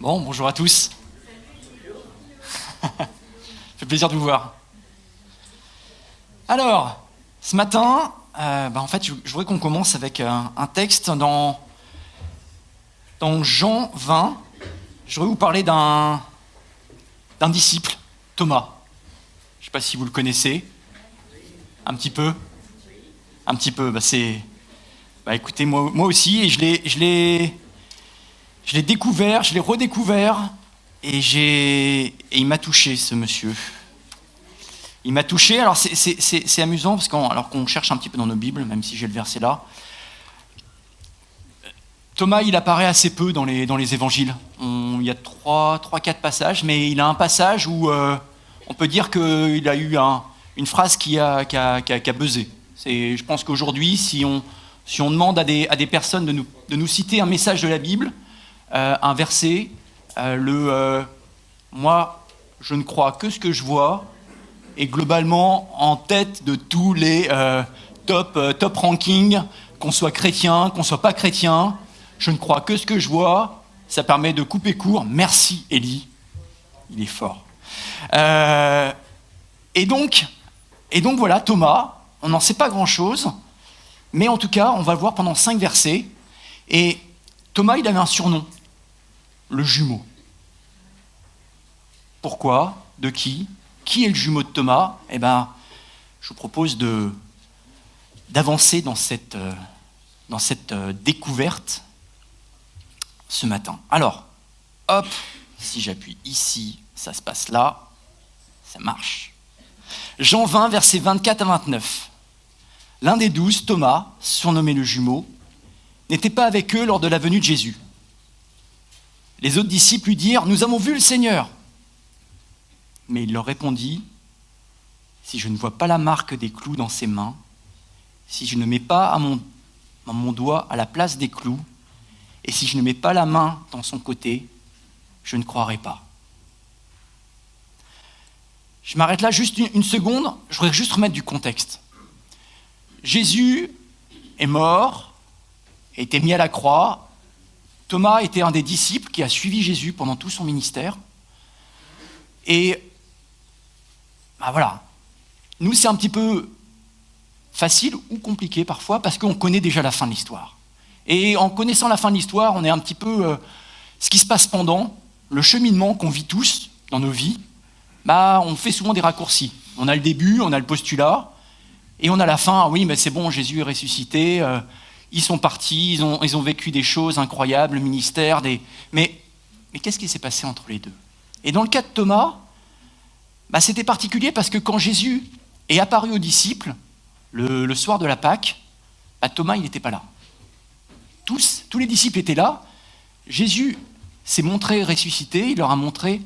Bon, bonjour à tous. Ça fait plaisir de vous voir. Alors, ce matin, en fait, je voudrais qu'on commence avec un texte dans Jean 20. Je voudrais vous parler d'un disciple, Thomas. Je ne sais pas si vous le connaissez. Un petit peu. Écoutez, moi aussi, et je l'ai découvert, je l'ai redécouvert, et il m'a touché, ce monsieur. Il m'a touché. Alors c'est amusant, parce alors qu'on cherche un petit peu dans nos Bibles, même si j'ai le verset là, Thomas, il apparaît assez peu dans les évangiles. Il y a 3-4 passages, mais il a un passage où on peut dire qu'il a eu une phrase qui a buzzé. Je pense qu'aujourd'hui, si on demande à des personnes de nous citer un message de la Bible, un verset, moi, je ne crois que ce que je vois, est globalement en tête de tous les top rankings, qu'on soit chrétien, qu'on soit pas chrétien. Je ne crois que ce que je vois. Ça permet de couper court. Merci, Élie. Il est fort. Et donc voilà, Thomas, on n'en sait pas grand-chose, mais en tout cas, on va le voir pendant 5 versets. Et Thomas, il avait un surnom, le jumeau. Pourquoi ? De qui ? Qui est le jumeau de Thomas ? Je vous propose d'avancer dans cette découverte ce matin. Alors, hop, si j'appuie ici, ça se passe là, ça marche. Jean 20, versets 24 à 29. L'un des 12, Thomas, surnommé le jumeau, n'était pas avec eux lors de la venue de Jésus. Les autres disciples lui dirent « Nous avons vu le Seigneur !» Mais il leur répondit « Si je ne vois pas la marque des clous dans ses mains, si je ne mets pas mon doigt à la place des clous, et si je ne mets pas la main dans son côté, je ne croirai pas. » Je m'arrête là juste une seconde, je voudrais juste remettre du contexte. Jésus est mort, a été mis à la croix. Thomas était un des disciples qui a suivi Jésus pendant tout son ministère. Et voilà, nous c'est un petit peu facile ou compliqué parfois parce qu'on connaît déjà la fin de l'histoire. Et en connaissant la fin de l'histoire, on est un petit peu ce qui se passe pendant, le cheminement qu'on vit tous dans nos vies, on fait souvent des raccourcis. On a le début, on a le postulat, et on a la fin. Oui, mais c'est bon, Jésus est ressuscité, ils sont partis, ils ont vécu des choses incroyables, le ministère, mais qu'est-ce qui s'est passé entre les deux ? Et dans le cas de Thomas, c'était particulier parce que quand Jésus est apparu aux disciples, le soir de la Pâque, Thomas, il n'était pas là. Tous les disciples étaient là. Jésus s'est montré ressuscité, il leur a montré,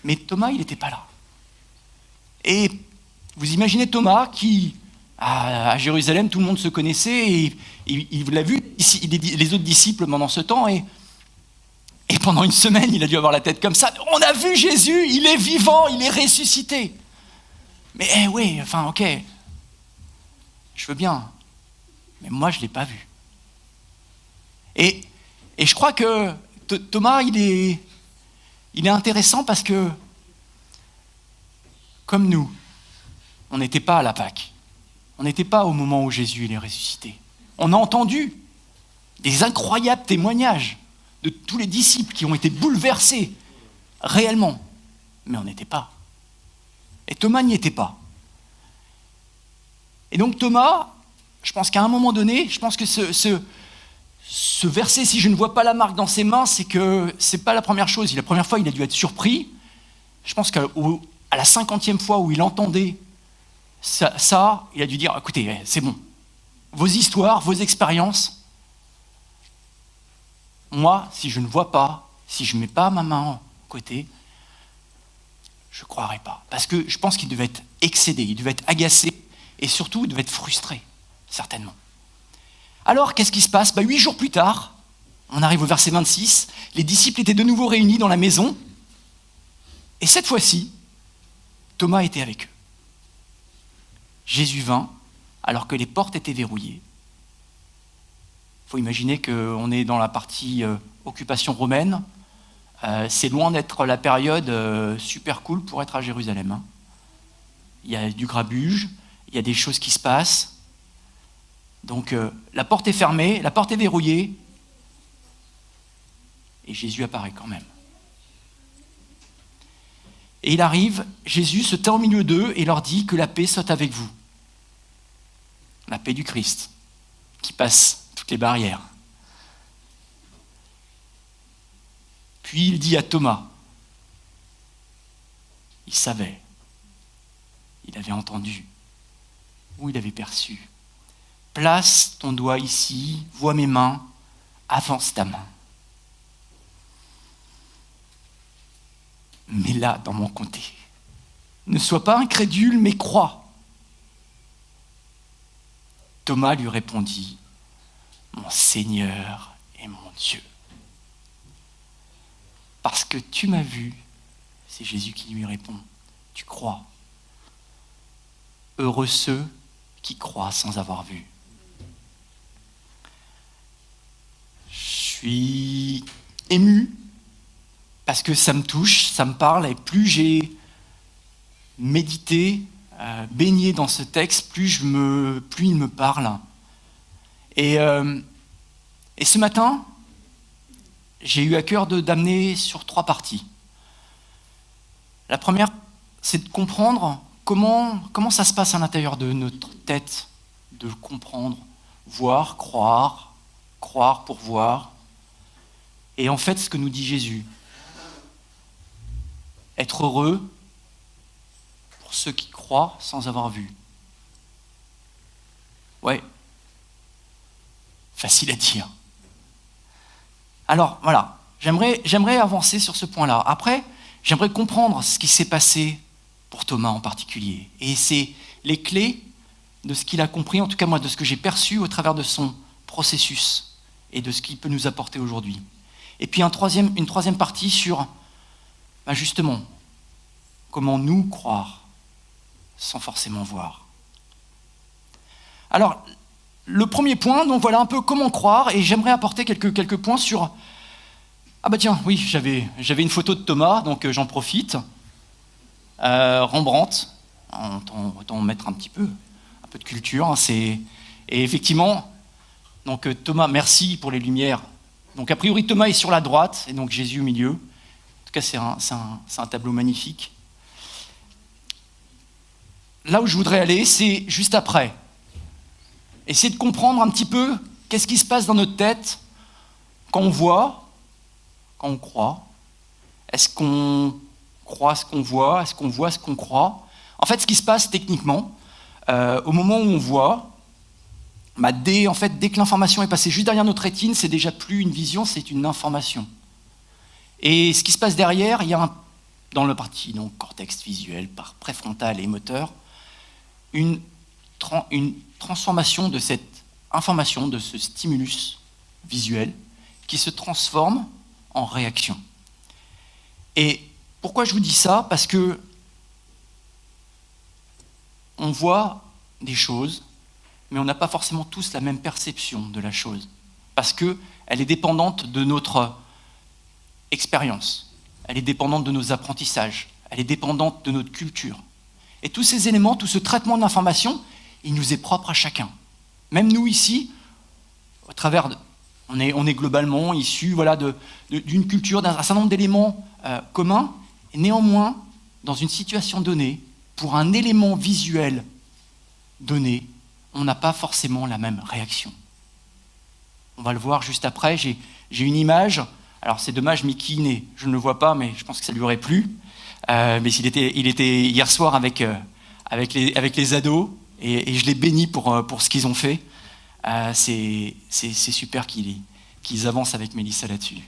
mais Thomas, il n'était pas là. Et vous imaginez Thomas qui, à Jérusalem, tout le monde se connaissait, et il l'a vu, les autres disciples pendant ce temps, et pendant une semaine, il a dû avoir la tête comme ça. On a vu Jésus, il est vivant, il est ressuscité. Mais oui, ok, je veux bien, mais moi, je ne l'ai pas vu. Et je crois que Thomas, il est intéressant parce que, comme nous, on n'était pas à la Pâque. On n'était pas au moment où Jésus il est ressuscité. On a entendu des incroyables témoignages de tous les disciples qui ont été bouleversés réellement. Mais on n'était pas. Et Thomas n'y était pas. Et donc Thomas, je pense qu'à un moment donné, je pense que ce verset, si je ne vois pas la marque dans ses mains, c'est que c'est pas la première chose. La première fois, il a dû être surpris. Je pense qu'à la 50e fois où il entendait ça, il a dû dire, écoutez, c'est bon. Vos histoires, vos expériences, moi, si je ne vois pas, si je ne mets pas ma main à côté, je ne croirai pas. Parce que je pense qu'il devait être excédé, il devait être agacé, et surtout, il devait être frustré, certainement. Alors, qu'est-ce qui se passe ? 8 jours plus tard, on arrive au verset 26, les disciples étaient de nouveau réunis dans la maison, et cette fois-ci, Thomas était avec eux. Jésus vint, alors que les portes étaient verrouillées. Il faut imaginer qu'on est dans la partie occupation romaine, c'est loin d'être la période super cool pour être à Jérusalem. Hein. Il y a du grabuge, il y a des choses qui se passent. Donc la porte est fermée, la porte est verrouillée, et Jésus apparaît quand même. Et il arrive, Jésus se tient au milieu d'eux et leur dit que la paix soit avec vous. La paix du Christ, qui passe toutes les barrières. Puis il dit à Thomas, il savait, il avait entendu, ou il avait perçu. Place ton doigt ici, vois mes mains, avance ta main. Mets-la dans mon côté. Ne sois pas incrédule, mais crois. Thomas lui répondit, mon Seigneur et mon Dieu. Parce que tu m'as vu, c'est Jésus qui lui répond, tu crois. Heureux ceux qui croient sans avoir vu. Je suis ému parce que ça me touche, ça me parle, et plus j'ai médité, baigné dans ce texte, plus il me parle. Et ce matin, j'ai eu à cœur d'amener sur 3 parties. La première, c'est de comprendre comment ça se passe à l'intérieur de notre tête, de comprendre, voir, croire pour voir. Et en fait, ce que nous dit Jésus, être heureux pour ceux qui croient sans avoir vu. Ouais, facile à dire. Alors, voilà, j'aimerais avancer sur ce point-là. Après, j'aimerais comprendre ce qui s'est passé pour Thomas en particulier. Et c'est les clés de ce qu'il a compris, en tout cas moi, de ce que j'ai perçu au travers de son processus et de ce qu'il peut nous apporter aujourd'hui. Et puis une troisième partie sur, justement, comment nous croire sans forcément voir. Alors, le premier point, donc voilà un peu comment croire, et j'aimerais apporter quelques points sur... Ah bah tiens, oui, j'avais une photo de Thomas, donc j'en profite. Rembrandt, autant mettre un peu de culture. Hein, et effectivement, donc Thomas, merci pour les lumières. Donc a priori Thomas est sur la droite, et donc Jésus au milieu. En tout cas, c'est un tableau magnifique. Là où je voudrais aller, c'est juste après. Essayer de comprendre un petit peu qu'est-ce qui se passe dans notre tête quand on voit, quand on croit. Est-ce qu'on croit ce qu'on voit? Est-ce qu'on voit ce qu'on croit? En fait, ce qui se passe techniquement, au moment où on voit, dès que l'information est passée juste derrière notre rétine, c'est déjà plus une vision, c'est une information. Et ce qui se passe derrière, il y a dans le parti donc cortex visuel, par préfrontal et moteur, une transformation de cette information, de ce stimulus visuel, qui se transforme en réaction. Et pourquoi je vous dis ça? Parce que on voit des choses, mais on n'a pas forcément tous la même perception de la chose, parce qu'elle est dépendante de notre expérience, elle est dépendante de nos apprentissages, elle est dépendante de notre culture. Et tous ces éléments, tout ce traitement de l'information, il nous est propre à chacun. Même nous ici, au travers on est globalement issus d'une culture, d'un certain nombre d'éléments communs, et néanmoins, dans une situation donnée, pour un élément visuel donné, on n'a pas forcément la même réaction. On va le voir juste après, j'ai une image, alors c'est dommage, Mickey, je ne le vois pas, mais je pense que ça lui aurait plu, mais il était hier soir avec les ados, et je les bénis pour ce qu'ils ont fait. C'est super qu'ils avancent avec Mélissa là-dessus.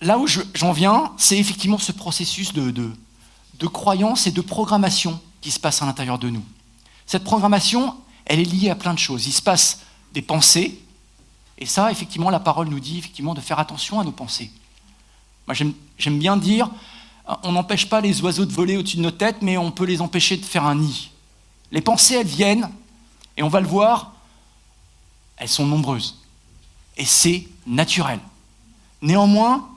Là où j'en viens, c'est effectivement ce processus de croyance et de programmation qui se passe à l'intérieur de nous. Cette programmation, elle est liée à plein de choses. Il se passe des pensées, et ça, effectivement, la parole nous dit effectivement de faire attention à nos pensées. Moi, j'aime bien dire, on n'empêche pas les oiseaux de voler au-dessus de nos têtes, mais on peut les empêcher de faire un nid. Les pensées, elles viennent, et on va le voir, elles sont nombreuses. Et c'est naturel. Néanmoins,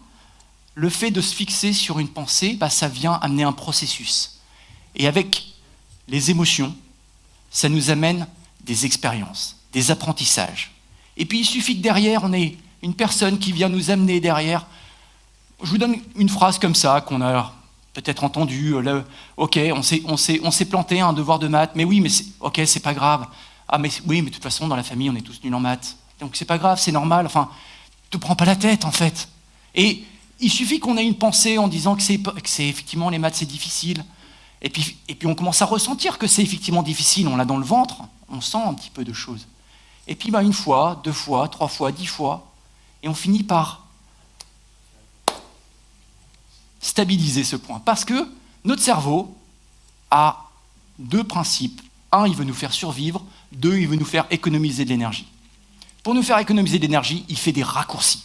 le fait de se fixer sur une pensée, ça vient amener un processus. Et avec les émotions, ça nous amène des expériences, des apprentissages. Et puis il suffit que derrière, on ait une personne qui vient nous amener derrière. Je vous donne une phrase comme ça, qu'on a peut-être entendue. Ok, on s'est planté un devoir de maths, mais oui, mais ok, c'est pas grave. Ah, mais oui, mais de toute façon, dans la famille, on est tous nuls en maths. Donc c'est pas grave, c'est normal. Enfin, te prends pas la tête, en fait. Et il suffit qu'on ait une pensée en disant que c'est effectivement les maths, c'est difficile. Et puis on commence à ressentir que c'est effectivement difficile. On l'a dans le ventre, on sent un petit peu de choses. Et puis une fois, 2 fois, 3 fois, 10 fois, et on finit par stabiliser ce point. Parce que notre cerveau a 2 principes. 1, il veut nous faire survivre. 2, il veut nous faire économiser de l'énergie. Pour nous faire économiser de l'énergie, il fait des raccourcis.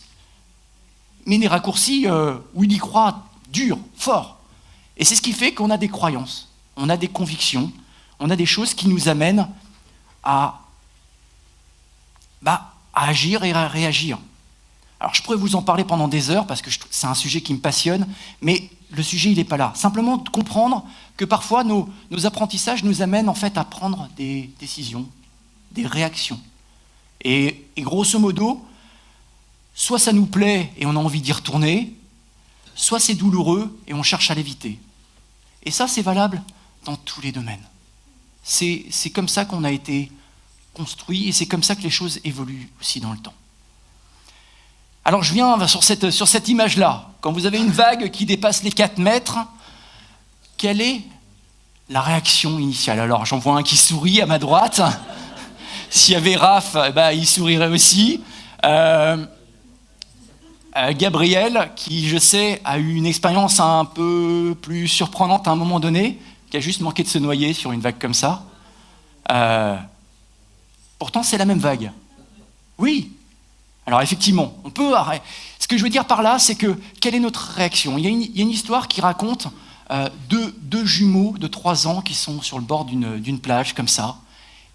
Mais des raccourcis où il y croit dur, fort. Et c'est ce qui fait qu'on a des croyances, on a des convictions, on a des choses qui nous amènent à agir et à réagir. Alors je pourrais vous en parler pendant des heures parce que c'est un sujet qui me passionne, mais le sujet il n'est pas là. Simplement de comprendre que parfois nos apprentissages nous amènent en fait à prendre des décisions, des réactions. Et grosso modo, soit ça nous plaît et on a envie d'y retourner, soit c'est douloureux et on cherche à l'éviter. Et ça, c'est valable dans tous les domaines. C'est comme ça qu'on a été construit et c'est comme ça que les choses évoluent aussi dans le temps. Alors je viens sur cette image-là. Quand vous avez une vague qui dépasse les 4 mètres, quelle est la réaction initiale? Alors j'en vois un qui sourit à ma droite. S'il y avait Raph, il sourirait aussi. Gabriel, qui, je sais, a eu une expérience un peu plus surprenante à un moment donné, qui a juste manqué de se noyer sur une vague comme ça. Pourtant, c'est la même vague. Oui. Alors, effectivement, on peut arrêter. Ce que je veux dire par là, c'est que, quelle est notre réaction? Il y a une histoire qui raconte deux jumeaux de 3 ans qui sont sur le bord d'une plage, comme ça,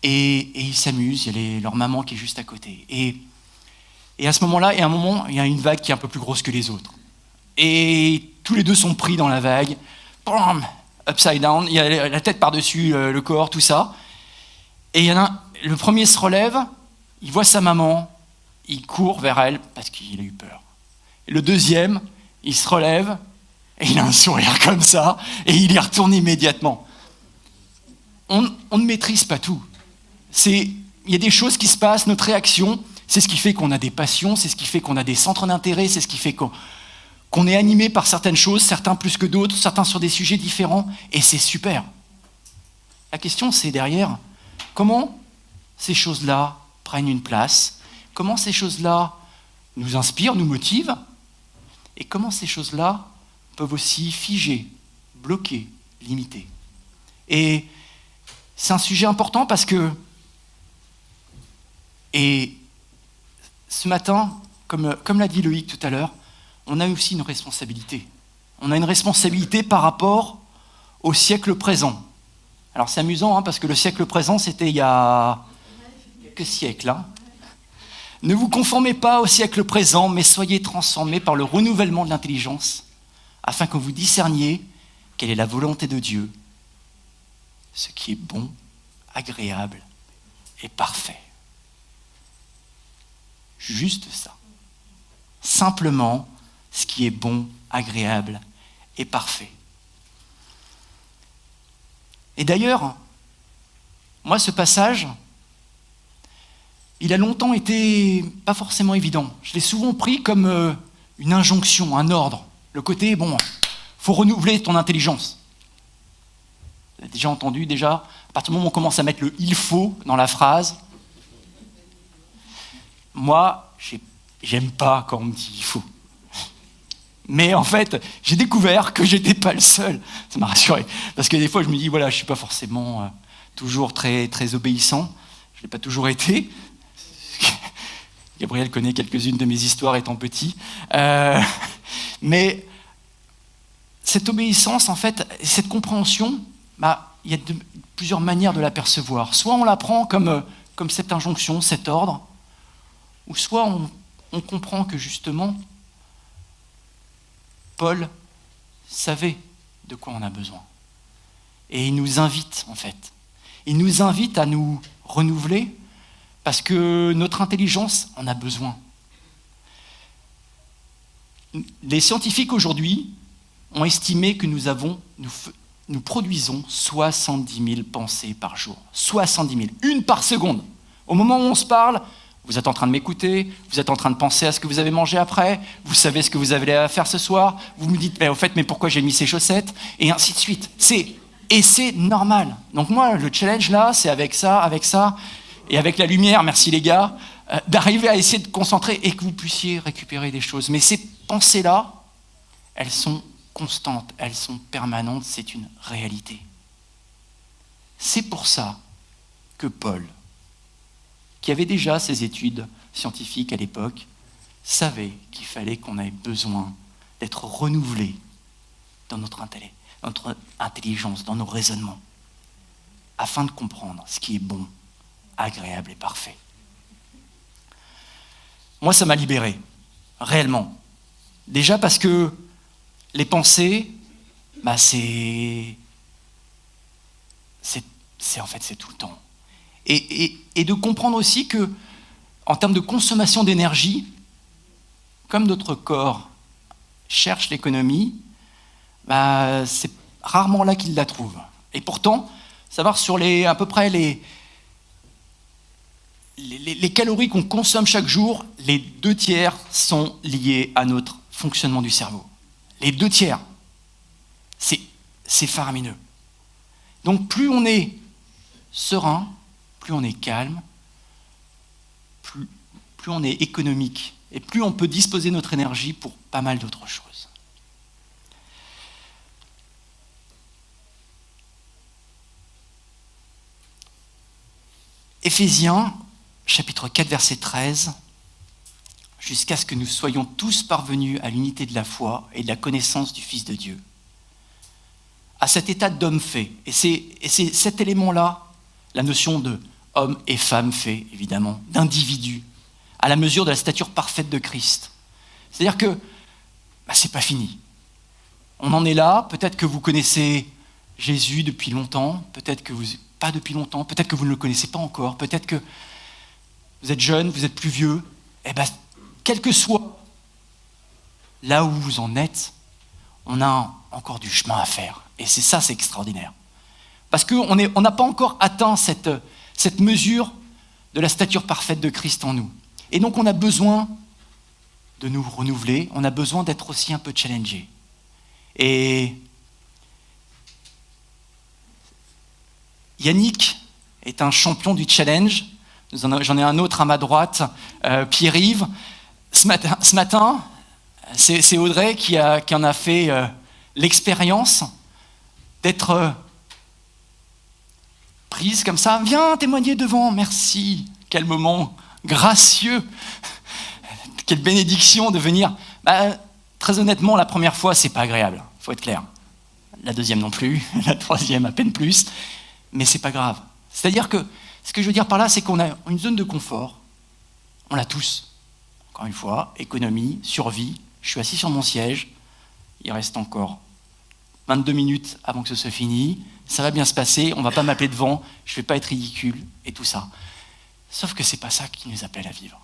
et ils s'amusent, il y a leur maman qui est juste à côté. Et à ce moment-là, il y a une vague qui est un peu plus grosse que les autres. Et tous les deux sont pris dans la vague. Bam, upside down, il y a la tête par-dessus le corps, tout ça. Et il y en a le premier se relève, il voit sa maman, il court vers elle parce qu'il a eu peur. Et le deuxième, il se relève, et il a un sourire comme ça, et il y retourne immédiatement. On ne maîtrise pas tout. Il y a des choses qui se passent, notre réaction, c'est ce qui fait qu'on a des passions, c'est ce qui fait qu'on a des centres d'intérêt, c'est ce qui fait qu'on est animé par certaines choses, certains plus que d'autres, certains sur des sujets différents, et c'est super. La question, c'est derrière, comment ces choses-là prennent une place, comment ces choses-là nous inspirent, nous motivent, et comment ces choses-là peuvent aussi figer, bloquer, limiter. Et c'est un sujet important parce que, et ce matin, comme l'a dit Loïc tout à l'heure, on a aussi une responsabilité. On a une responsabilité par rapport au siècle présent. Alors c'est amusant, parce que le siècle présent, c'était il y a quelques siècles. Ne vous conformez pas au siècle présent, mais soyez transformés par le renouvellement de l'intelligence, afin que vous discerniez quelle est la volonté de Dieu, ce qui est bon, agréable et parfait. Juste ça. Simplement ce qui est bon, agréable et parfait. Et d'ailleurs, moi, ce passage, il a longtemps été pas forcément évident. Je l'ai souvent pris comme une injonction, un ordre. Le côté, faut renouveler ton intelligence. Vous avez déjà entendu, à partir du moment où on commence à mettre le « il faut » dans la phrase, moi, j'aime pas quand on me dit « il faut ». Mais en fait, j'ai découvert que j'étais pas le seul. Ça m'a rassuré. Parce que des fois, je me dis, je suis pas forcément toujours très, très obéissant. Je l'ai pas toujours été. Gabriel connaît quelques-unes de mes histoires étant petit. Mais cette obéissance, en fait, cette compréhension, il y a plusieurs manières de l'apercevoir. Soit on la prend comme cette injonction, cet ordre, ou soit on comprend que justement, Paul savait de quoi on a besoin. Et il nous invite, en fait. Il nous invite à nous renouveler parce que notre intelligence en a besoin. Les scientifiques aujourd'hui ont estimé que nous produisons 70 000 pensées par jour. 70 000, une par seconde. Au moment où on se parle, vous êtes en train de m'écouter, vous êtes en train de penser à ce que vous avez mangé après, vous savez ce que vous avez à faire ce soir, vous me dites, mais au fait, mais pourquoi j'ai mis ces chaussettes, et ainsi de suite. Et c'est normal. Donc moi, le challenge là, c'est avec ça, et avec la lumière, merci les gars, d'arriver à essayer de concentrer et que vous puissiez récupérer des choses. Mais ces pensées-là, elles sont constantes, elles sont permanentes, c'est une réalité. C'est pour ça que Paul, qui avait déjà ses études scientifiques à l'époque, savait qu'il fallait qu'on ait besoin d'être renouvelé dans notre intelligence, dans nos raisonnements, afin de comprendre ce qui est bon, agréable et parfait. Moi, ça m'a libéré, réellement. Déjà parce que les pensées, c'est tout le temps. Et de comprendre aussi que, en termes de consommation d'énergie, comme notre corps cherche l'économie, c'est rarement là qu'il la trouve. Et pourtant, savoir sur à peu près les calories qu'on consomme chaque jour, les 2/3 sont liés à notre fonctionnement du cerveau. Les 2/3. C'est faramineux. Donc plus on est serein, plus on est calme, plus on est économique, et plus on peut disposer notre énergie pour pas mal d'autres choses. Éphésiens, chapitre 4, verset 13, « Jusqu'à ce que nous soyons tous parvenus à l'unité de la foi et de la connaissance du Fils de Dieu. » À cet état d'homme fait. Et c'est cet élément-là, la notion de homme et femme fait, évidemment, d'individu, à la mesure de la stature parfaite de Christ. C'est-à-dire que c'est pas fini. On en est là, peut-être que vous connaissez Jésus depuis longtemps, peut-être que pas depuis longtemps, peut-être que vous ne le connaissez pas encore, peut-être que vous êtes jeune, vous êtes plus vieux. Quel que soit là où vous en êtes, on a encore du chemin à faire. Et c'est extraordinaire. Parce qu'on n'a pas encore atteint cette mesure de la stature parfaite de Christ en nous. Et donc on a besoin de nous renouveler, on a besoin d'être aussi un peu challengé. Et Yannick est un champion du challenge. J'en ai un autre à ma droite, Pierre-Yves. Ce matin, c'est Audrey qui en a fait l'expérience d'être prise comme ça. Viens témoigner devant, merci. Quel moment gracieux. Quelle bénédiction de venir. Très honnêtement, la première fois, c'est pas agréable, il faut être clair. La deuxième non plus, la troisième à peine plus. Mais c'est pas grave. C'est-à-dire que, ce que je veux dire par là, c'est qu'on a une zone de confort. On l'a tous. Encore une fois, économie, survie. Je suis assis sur mon siège. Il reste encore 22 minutes avant que ce soit fini. Ça va bien se passer. On ne va pas m'appeler devant. Je ne vais pas être ridicule et tout ça. Sauf que ce n'est pas ça qui nous appelle à vivre.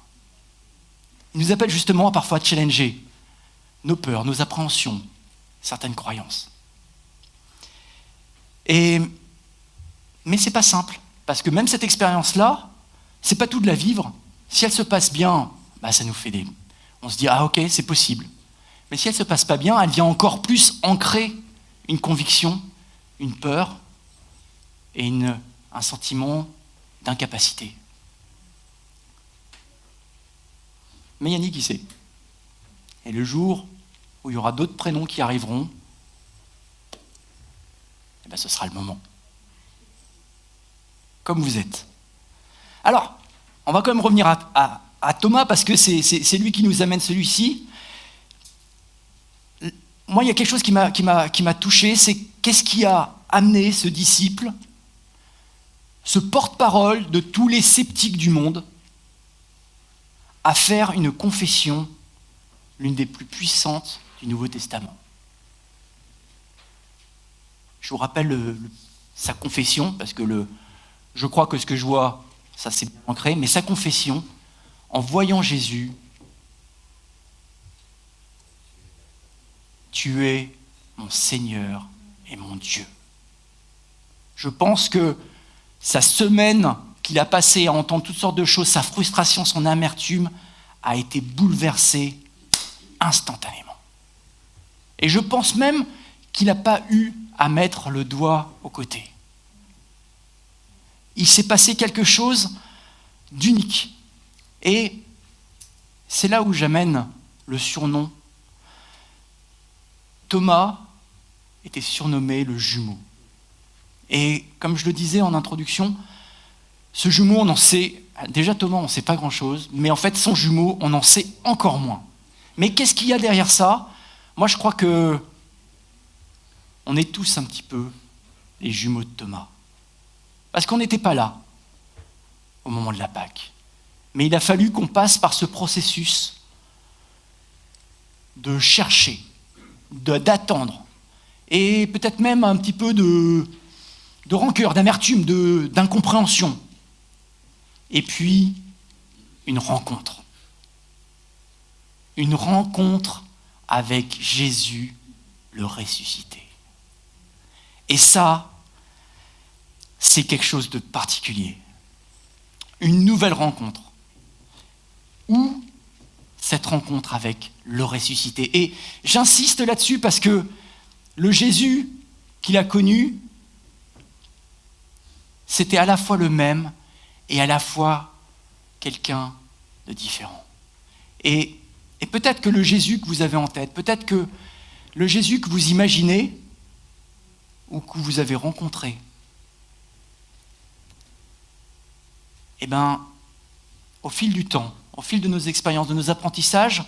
Il nous appelle justement à parfois challenger nos peurs, nos appréhensions, certaines croyances. Mais ce n'est pas simple. Parce que même cette expérience-là, ce n'est pas tout de la vivre. Si elle se passe bien, ça nous fait on se dit, ok, c'est possible. Mais si elle ne se passe pas bien, elle vient encore plus ancrer une conviction, une peur et un sentiment d'incapacité. Mais Yannick, il sait. Et le jour où il y aura d'autres prénoms qui arriveront, ce sera le moment. Comme vous êtes. Alors, on va quand même revenir à Thomas, parce que c'est lui qui nous amène celui-ci. Moi, il y a quelque chose qui m'a touché, c'est qu'est-ce qui a amené ce disciple, ce porte-parole de tous les sceptiques du monde, à faire une confession, l'une des plus puissantes du Nouveau Testament. Je vous rappelle sa confession, parce que je crois que ce que je vois, ça c'est bien ancré, mais sa confession, en voyant Jésus, tu es mon Seigneur et mon Dieu. Je pense que sa semaine qu'il a passée à entendre toutes sortes de choses, sa frustration, son amertume, a été bouleversée instantanément. Et je pense même qu'il n'a pas eu à mettre le doigt au côté. Il s'est passé quelque chose d'unique. Et c'est là où j'amène le surnom. Thomas était surnommé le jumeau. Et comme je le disais en introduction, ce jumeau, on en sait, déjà Thomas, on ne sait pas grand-chose, mais en fait, son jumeau, on en sait encore moins. Mais qu'est-ce qu'il y a derrière ça ? Moi, je crois que on est tous un petit peu les jumeaux de Thomas. Parce qu'on n'était pas là au moment de la Pâque. Mais il a fallu qu'on passe par ce processus de chercher, d'attendre, et peut-être même un petit peu de rancœur, d'amertume, d'incompréhension. Et puis, une rencontre. Une rencontre avec Jésus, le ressuscité. Et ça, c'est quelque chose de particulier. Une nouvelle rencontre. Ou cette rencontre avec le ressuscité. Et j'insiste là-dessus parce que le Jésus qu'il a connu, c'était à la fois le même et à la fois quelqu'un de différent. Et peut-être que le Jésus que vous avez en tête, peut-être que le Jésus que vous imaginez ou que vous avez rencontré, eh bien, au fil du temps, au fil de nos expériences, de nos apprentissages,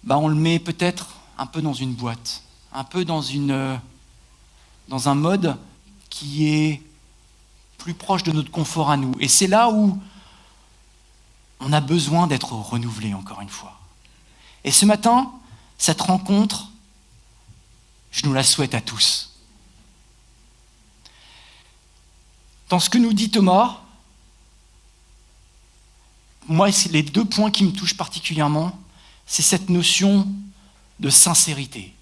on le met peut-être un peu dans une boîte, un peu dans un mode qui est plus proche de notre confort à nous. Et c'est là où on a besoin d'être renouvelé, encore une fois. Et ce matin, cette rencontre, je nous la souhaite à tous. Dans ce que nous dit Thomas, moi, c'est les deux points qui me touchent particulièrement, c'est cette notion de sincérité.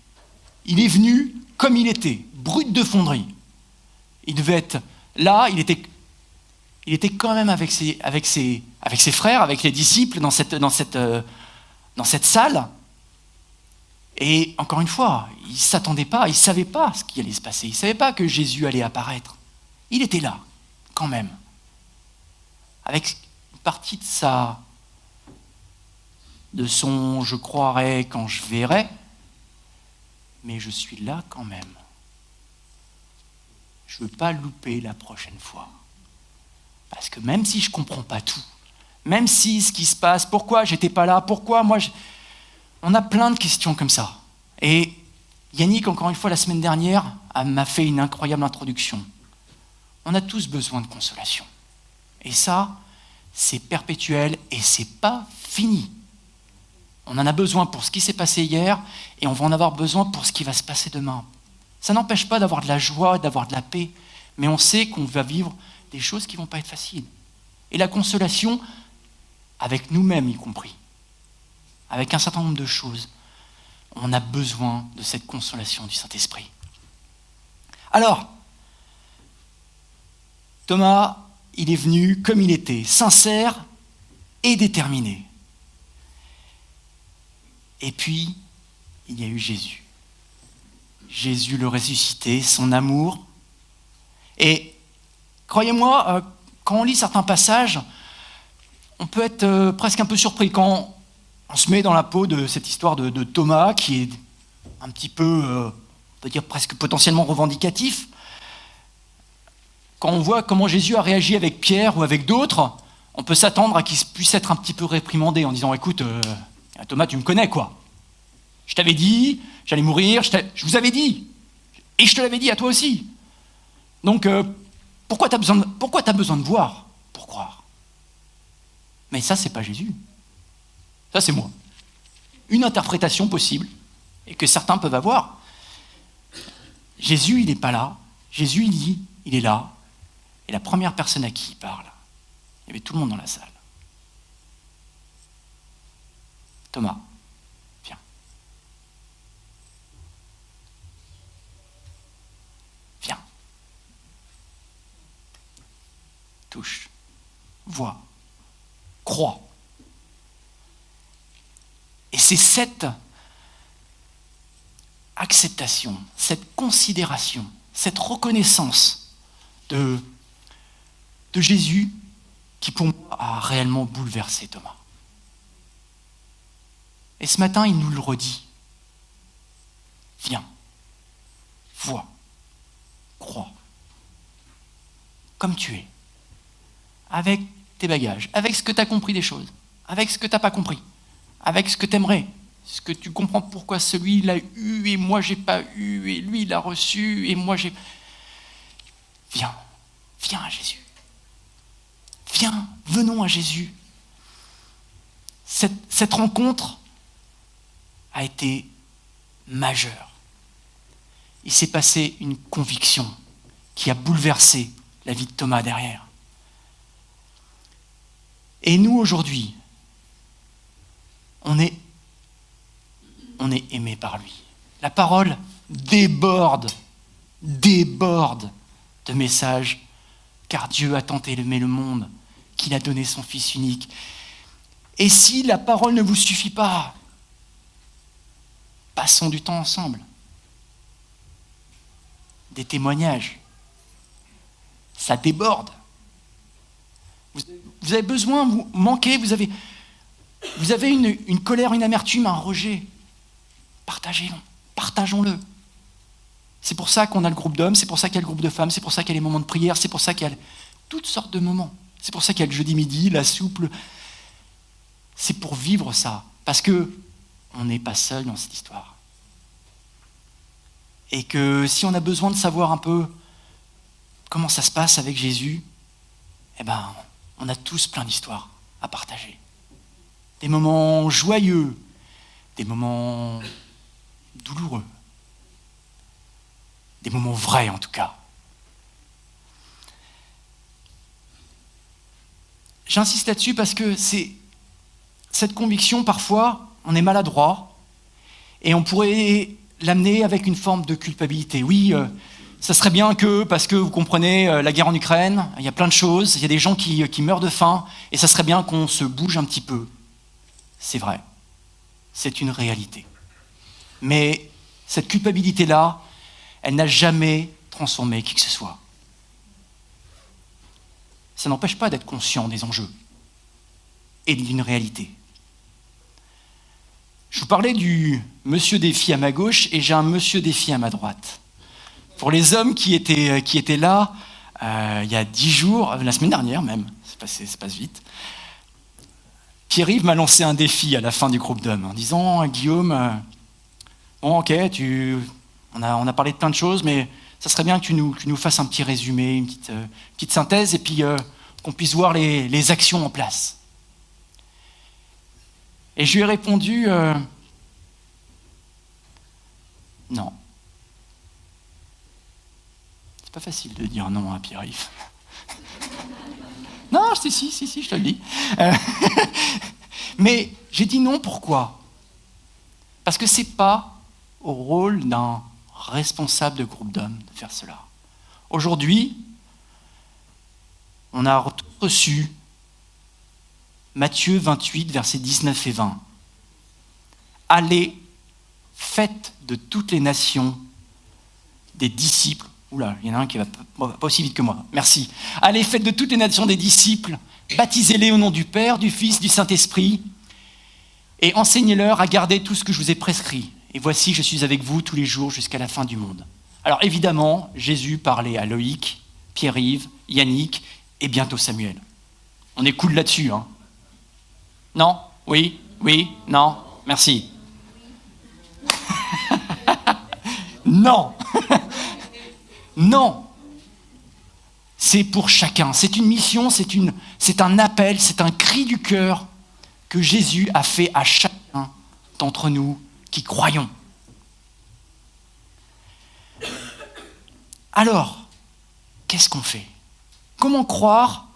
Il est venu comme il était, brut de fonderie. Il devait être là, il était quand même avec ses frères, avec les disciples dans cette salle. Et encore une fois, il ne s'attendait pas, il ne savait pas ce qui allait se passer. Il ne savait pas que Jésus allait apparaître. Il était là, quand même. Avec une partie de son « je croirai quand je verrai », mais je suis là quand même. Je ne veux pas louper la prochaine fois. Parce que même si je ne comprends pas tout, même si ce qui se passe, pourquoi j'étais pas là, pourquoi moi... On a plein de questions comme ça. Et Yannick, encore une fois, la semaine dernière, m'a fait une incroyable introduction. On a tous besoin de consolation. Et ça, c'est perpétuel et c'est pas fini. On en a besoin pour ce qui s'est passé hier et on va en avoir besoin pour ce qui va se passer demain. Ça n'empêche pas d'avoir de la joie, d'avoir de la paix, mais on sait qu'on va vivre des choses qui ne vont pas être faciles. Et la consolation, avec nous-mêmes y compris, avec un certain nombre de choses, on a besoin de cette consolation du Saint-Esprit. Alors, Thomas, il est venu comme il était, sincère et déterminé. Et puis, il y a eu Jésus. Jésus le ressuscité, son amour. Et croyez-moi, quand on lit certains passages, on peut être presque un peu surpris quand on se met dans la peau de cette histoire de Thomas, qui est un petit peu, on peut dire presque potentiellement revendicatif. Quand on voit comment Jésus a réagi avec Pierre ou avec d'autres, on peut s'attendre à qu'il puisse être un petit peu réprimandé en disant « Écoute, Thomas, tu me connais, quoi. Je t'avais dit, j'allais mourir, je vous avais dit. Et je te l'avais dit à toi aussi. Donc, pourquoi t'as besoin de voir pour croire ?» Mais ça, c'est pas Jésus. Ça, c'est moi. Une interprétation possible, et que certains peuvent avoir. Jésus, il n'est pas là. Jésus, il dit, il est là. Et la première personne à qui il parle, il y avait tout le monde dans la salle. Thomas, viens. Viens. Touche. Vois. Crois. Et c'est cette acceptation, cette considération, cette reconnaissance de Jésus qui pour moi a réellement bouleversé Thomas. Et ce matin, il nous le redit. Viens, vois, crois, comme tu es, avec tes bagages, avec ce que tu as compris des choses, avec ce que tu n'as pas compris, avec ce que tu aimerais, ce que tu comprends pourquoi celui l'a eu et moi j'ai pas eu, et lui il a reçu et moi j'ai... Viens, viens à Jésus. Viens, venons à Jésus. Cette rencontre a été majeure. Il s'est passé une conviction qui a bouleversé la vie de Thomas derrière. Et nous aujourd'hui, on est aimé par lui. La parole déborde de messages, car Dieu a tant aimé le monde qu'il a donné son Fils unique. Et si la parole ne vous suffit pas, passons du temps ensemble. Des témoignages, ça déborde. Vous avez besoin, vous manquez, vous avez une colère, une amertume, un rejet. Partageons-le. C'est pour ça qu'on a le groupe d'hommes, c'est pour ça qu'il y a le groupe de femmes, c'est pour ça qu'il y a les moments de prière, c'est pour ça qu'il y a toutes sortes de moments. C'est pour ça qu'il y a le jeudi midi, la soupe. C'est pour vivre ça, parce que on n'est pas seul dans cette histoire. Et que si on a besoin de savoir un peu comment ça se passe avec Jésus, eh ben, on a tous plein d'histoires à partager. Des moments joyeux, des moments douloureux, des moments vrais en tout cas. J'insiste là-dessus parce que c'est cette conviction, parfois, on est maladroit et on pourrait l'amener avec une forme de culpabilité. Oui, ça serait bien que, parce que vous comprenez, la guerre en Ukraine, il y a plein de choses, il y a des gens qui meurent de faim, et ça serait bien qu'on se bouge un petit peu. C'est vrai, c'est une réalité. Mais cette culpabilité-là, elle n'a jamais transformé qui que ce soit. Ça n'empêche pas d'être conscient des enjeux et d'une réalité. Je vous parlais du monsieur défi à ma gauche et j'ai un monsieur défi à ma droite. Pour les hommes qui étaient là il y a 10 jours, la semaine dernière même, ça passe vite, Pierre-Yves m'a lancé un défi à la fin du groupe d'hommes en disant « Guillaume, bon ok, on a parlé de plein de choses, mais ça serait bien que tu nous fasses un petit résumé, une petite synthèse, et puis qu'on puisse voir les actions en place. » Et je lui ai répondu non. C'est pas facile de dire non à Pierre-Yves. Non, si, je te le dis. Mais j'ai dit non, pourquoi ? Parce que c'est pas au rôle d'un responsable de groupe d'hommes de faire cela. Aujourd'hui, on a reçu Matthieu 28, versets 19 et 20. Allez, faites de toutes les nations des disciples. Oula, il y en a un qui va pas aussi vite que moi. Merci. Allez, faites de toutes les nations des disciples, baptisez-les au nom du Père, du Fils, du Saint-Esprit, et enseignez-leur à garder tout ce que je vous ai prescrit. Et voici, je suis avec vous tous les jours jusqu'à la fin du monde. Alors évidemment, Jésus parlait à Loïc, Pierre-Yves, Yannick et bientôt Samuel. On est cool là-dessus, hein ? Non ? Oui ? Non ? Merci. Non. Non. C'est pour chacun. C'est une mission, c'est un appel, c'est un cri du cœur que Jésus a fait à chacun d'entre nous qui croyons. Alors, qu'est-ce qu'on fait ? Comment croire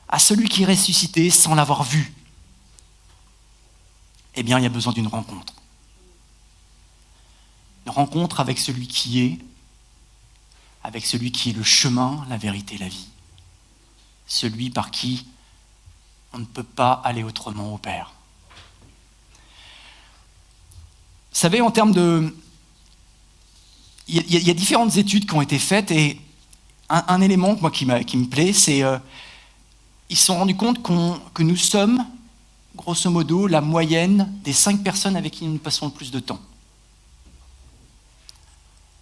à celui qui est ressuscité sans l'avoir vu ? Eh bien, il y a besoin d'une rencontre. Une rencontre avec celui qui est le chemin, la vérité, la vie. Celui par qui on ne peut pas aller autrement au Père. Vous savez, en termes de... Il y a différentes études qui ont été faites et un élément moi, qui me plaît, c'est ils se sont rendus compte que nous sommes, grosso modo, la moyenne des 5 personnes avec qui nous passons le plus de temps.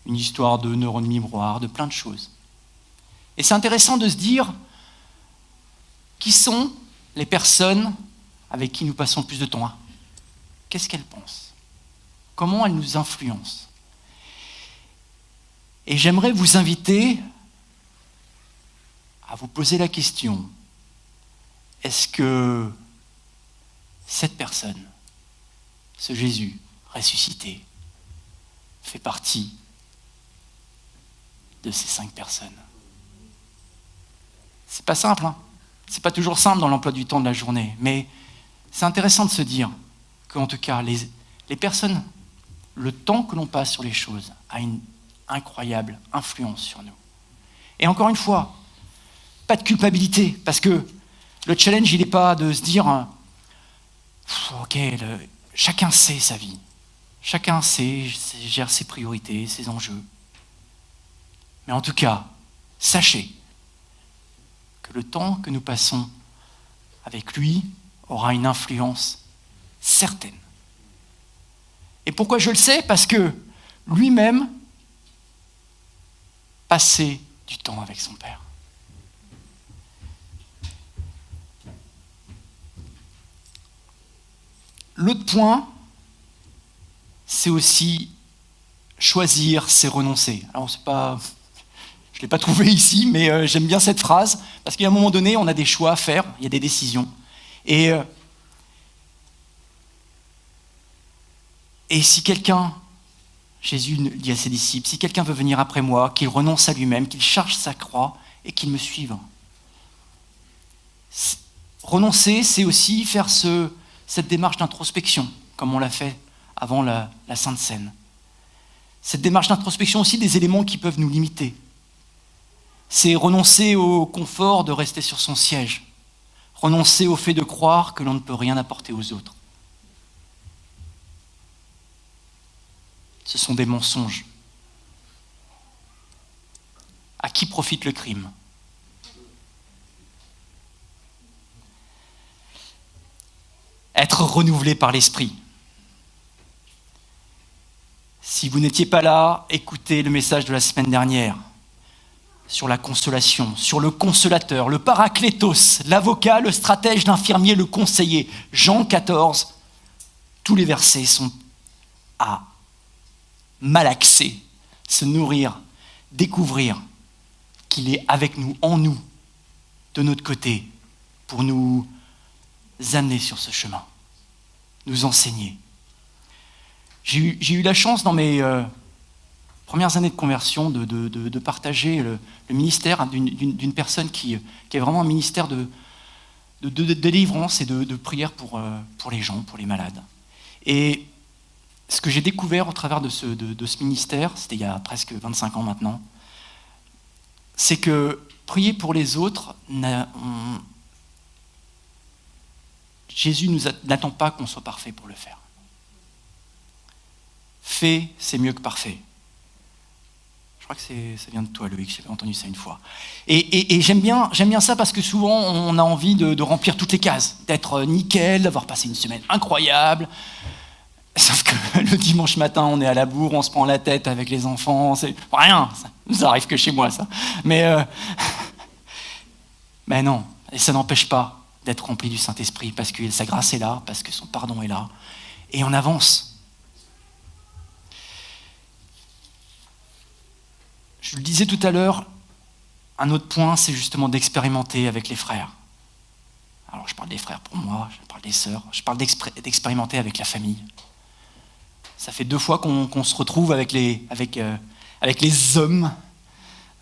Une histoire de neurones miroirs, de plein de choses. Et c'est intéressant de se dire qui sont les personnes avec qui nous passons le plus de temps. Qu'est-ce qu'elles pensent ? Comment elles nous influencent ? Et j'aimerais vous inviter à vous poser la question, est-ce que cette personne, ce Jésus ressuscité, fait partie de ces 5 personnes ? C'est pas simple, hein ? C'est pas toujours simple dans l'emploi du temps de la journée, mais c'est intéressant de se dire qu'en tout cas, les personnes, le temps que l'on passe sur les choses a une incroyable influence sur nous. Et encore une fois, pas de culpabilité, parce que le challenge, il n'est pas de se dire ok, chacun sait sa vie, chacun gère ses priorités, ses enjeux. Mais en tout cas, sachez que le temps que nous passons avec lui aura une influence certaine. Et pourquoi je le sais ? Parce que lui-même passait du temps avec son Père. L'autre point, c'est aussi choisir, c'est renoncer. Alors, je ne l'ai pas trouvé ici, mais j'aime bien cette phrase, parce qu'à un moment donné, on a des choix à faire, il y a des décisions. Et si quelqu'un, Jésus dit à ses disciples, si quelqu'un veut venir après moi, qu'il renonce à lui-même, qu'il charge sa croix et qu'il me suive. Renoncer, c'est aussi faire cette démarche d'introspection, comme on l'a fait avant la Sainte Seine. Cette démarche d'introspection aussi des éléments qui peuvent nous limiter. C'est renoncer au confort de rester sur son siège, renoncer au fait de croire que l'on ne peut rien apporter aux autres. Ce sont des mensonges. À qui profite le crime ? Être renouvelé par l'Esprit. Si vous n'étiez pas là, écoutez le message de la semaine dernière sur la consolation, sur le consolateur, le paraclétos, l'avocat, le stratège, l'infirmier, le conseiller. Jean 14, tous les versets sont à malaxer, se nourrir, découvrir qu'il est avec nous, en nous, de notre côté, pour nous amener sur ce chemin, nous enseigner. J'ai eu la chance dans mes premières années de conversion de partager le ministère d'une personne qui est vraiment un ministère de délivrance et de prière pour les gens, pour les malades. Et ce que j'ai découvert au travers de ce ministère, c'était il y a presque 25 ans maintenant, c'est que prier pour les autres, Jésus n'attend pas qu'on soit parfait pour le faire. Fait, c'est mieux que parfait. Je crois que ça vient de toi, Loïc, j'avais entendu ça une fois. Et j'aime bien ça parce que souvent, on a envie de remplir toutes les cases, d'être nickel, d'avoir passé une semaine incroyable. Sauf que le dimanche matin, on est à la bourre, on se prend la tête avec les enfants, c'est rien, ça arrive que chez moi, ça. Mais non, et ça n'empêche pas d'être rempli du Saint-Esprit, parce que sa grâce est là, parce que son pardon est là, et on avance. Je le disais tout à l'heure, un autre point, c'est justement d'expérimenter avec les frères. Alors je parle des frères pour moi, je parle des sœurs, je parle d'expérimenter avec la famille. Ça fait 2 fois qu'on se retrouve avec les hommes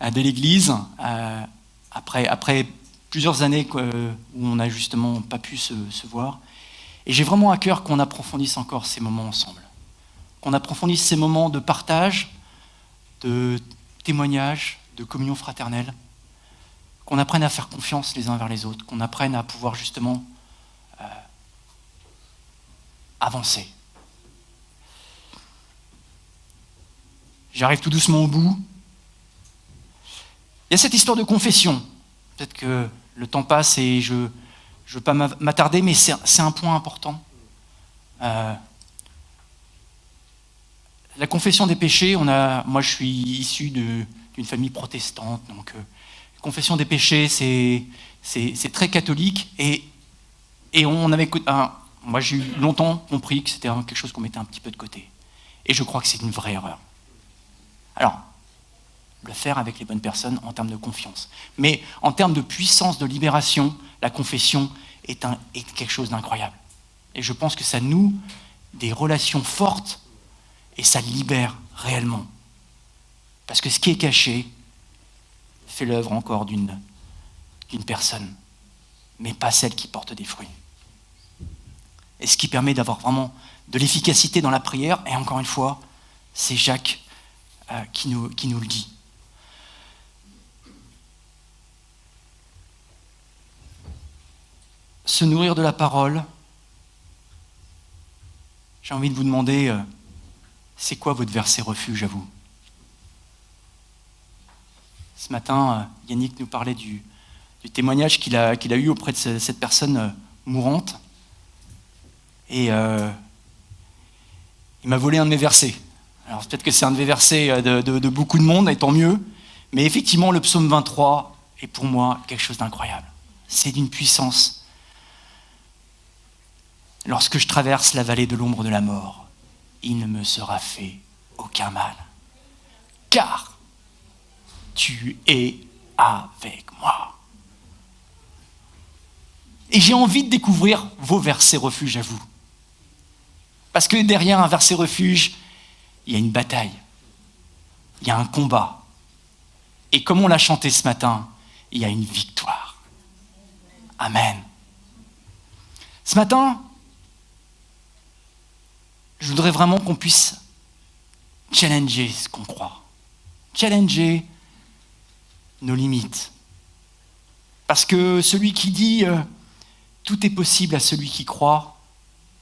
de l'Église, après plusieurs années où on n'a justement pas pu se voir. Et j'ai vraiment à cœur qu'on approfondisse encore ces moments ensemble. Qu'on approfondisse ces moments de partage, de témoignage, de communion fraternelle. Qu'on apprenne à faire confiance les uns vers les autres. Qu'on apprenne à pouvoir justement avancer. J'arrive tout doucement au bout. Il y a cette histoire de confession. Peut-être que le temps passe et je ne veux pas m'attarder, mais c'est un point important. La confession des péchés, moi je suis issu d'une famille protestante, donc la confession des péchés, c'est très catholique, et moi j'ai eu longtemps compris que c'était quelque chose qu'on mettait un petit peu de côté. Et je crois que c'est une vraie erreur. Alors, le faire avec les bonnes personnes en termes de confiance. Mais en termes de puissance, de libération, la confession est quelque chose d'incroyable. Et je pense que ça noue des relations fortes et ça libère réellement. Parce que ce qui est caché fait l'œuvre encore d'une personne, mais pas celle qui porte des fruits. Et ce qui permet d'avoir vraiment de l'efficacité dans la prière, et encore une fois, c'est Jacques qui nous le dit. Se nourrir de la parole, j'ai envie de vous demander, c'est quoi votre verset refuge à vous? Ce matin, Yannick nous parlait du témoignage qu'il a eu auprès de cette personne mourante. Et il m'a volé un de mes versets. Alors peut-être que c'est un de mes versets de beaucoup de monde, et tant mieux. Mais effectivement, le psaume 23 est pour moi quelque chose d'incroyable. C'est d'une puissance. Lorsque je traverse la vallée de l'ombre de la mort, il ne me sera fait aucun mal. Car tu es avec moi. Et j'ai envie de découvrir vos versets refuge à vous. Parce que derrière un verset refuge, il y a une bataille. Il y a un combat. Et comme on l'a chanté ce matin, il y a une victoire. Amen. Ce matin, je voudrais vraiment qu'on puisse challenger ce qu'on croit. Challenger nos limites. Parce que celui qui dit tout est possible à celui qui croit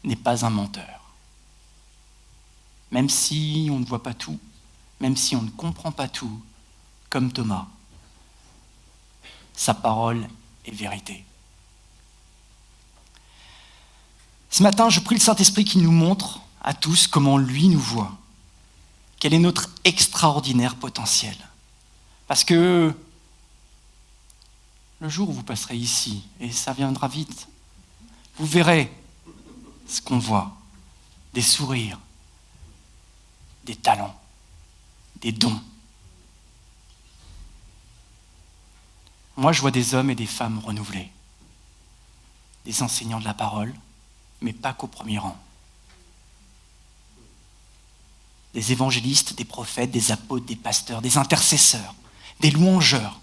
n'est pas un menteur. Même si on ne voit pas tout, même si on ne comprend pas tout, comme Thomas, sa parole est vérité. Ce matin, je prie le Saint-Esprit qui nous montre à tous comment lui nous voit. Quel est notre extraordinaire potentiel. Parce que le jour où vous passerez ici, et ça viendra vite, vous verrez ce qu'on voit. Des sourires, des talents, des dons. Moi, je vois des hommes et des femmes renouvelés. Des enseignants de la parole, mais pas qu'au premier rang. Des évangélistes, des prophètes, des apôtres, des pasteurs, des intercesseurs, des louangeurs,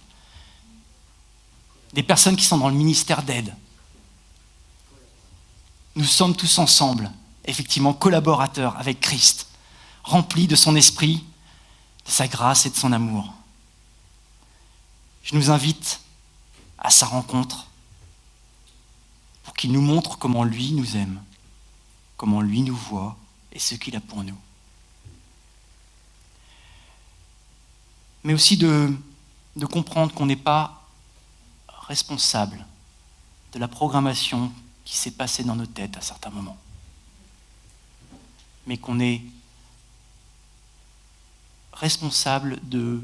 des personnes qui sont dans le ministère d'aide. Nous sommes tous ensemble, effectivement, collaborateurs avec Christ, remplis de son esprit, de sa grâce et de son amour. Je nous invite à sa rencontre pour qu'il nous montre comment lui nous aime, comment lui nous voit et ce qu'il a pour nous. Mais aussi de comprendre qu'on n'est pas responsable de la programmation qui s'est passée dans nos têtes à certains moments, mais qu'on est responsable de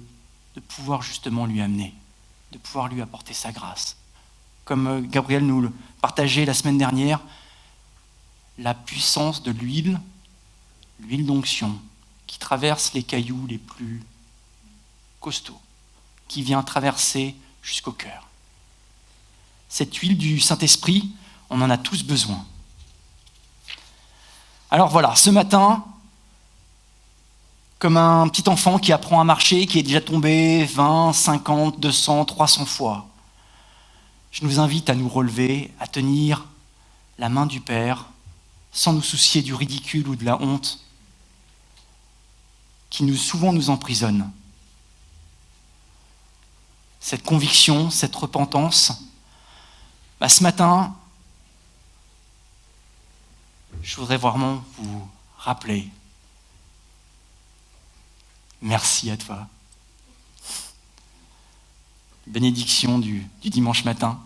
pouvoir justement lui amener, de pouvoir lui apporter sa grâce. Comme Gabriel nous le partageait la semaine dernière, la puissance de l'huile d'onction, qui traverse les cailloux les plus costauds, qui vient traverser jusqu'au cœur. Cette huile du Saint-Esprit, on en a tous besoin. Alors voilà, ce matin, comme un petit enfant qui apprend à marcher, qui est déjà tombé 20, 50, 200, 300 fois. Je nous invite à nous relever, à tenir la main du Père, sans nous soucier du ridicule ou de la honte qui souvent nous emprisonne. Cette conviction, cette repentance, ce matin, je voudrais vraiment vous rappeler. Merci à toi. Bénédiction du dimanche matin.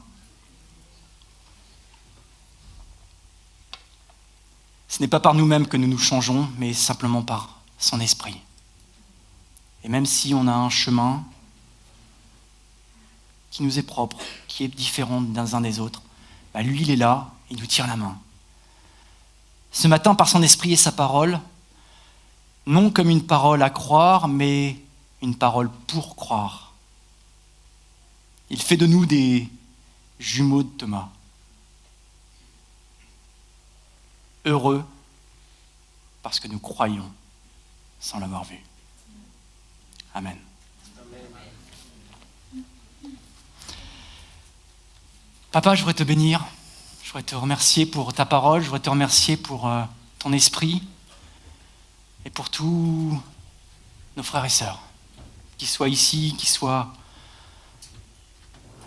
Ce n'est pas par nous-mêmes que nous nous changeons, mais simplement par son esprit. Et même si on a un chemin qui nous est propre, qui est différent des uns des autres, lui, il est là, il nous tire la main. Ce matin, par son esprit et sa parole, non comme une parole à croire, mais une parole pour croire. Il fait de nous des jumeaux de Thomas. Heureux parce que nous croyons sans l'avoir vu. Amen. Papa, je voudrais te bénir, je voudrais te remercier pour ta parole, je voudrais te remercier pour ton esprit et pour tous nos frères et sœurs, qu'ils soient ici, qu'ils soient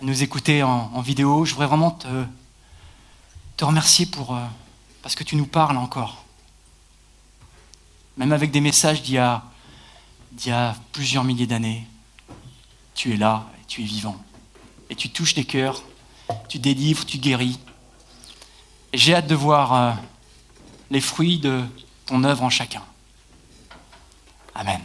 à nous écouter en vidéo. Je voudrais vraiment te remercier parce que tu nous parles encore. Même avec des messages d'il y a plusieurs milliers d'années, tu es là et tu es vivant. Et tu touches des cœurs, tu délivres, tu guéris. Et j'ai hâte de voir les fruits de ton œuvre en chacun. Amen.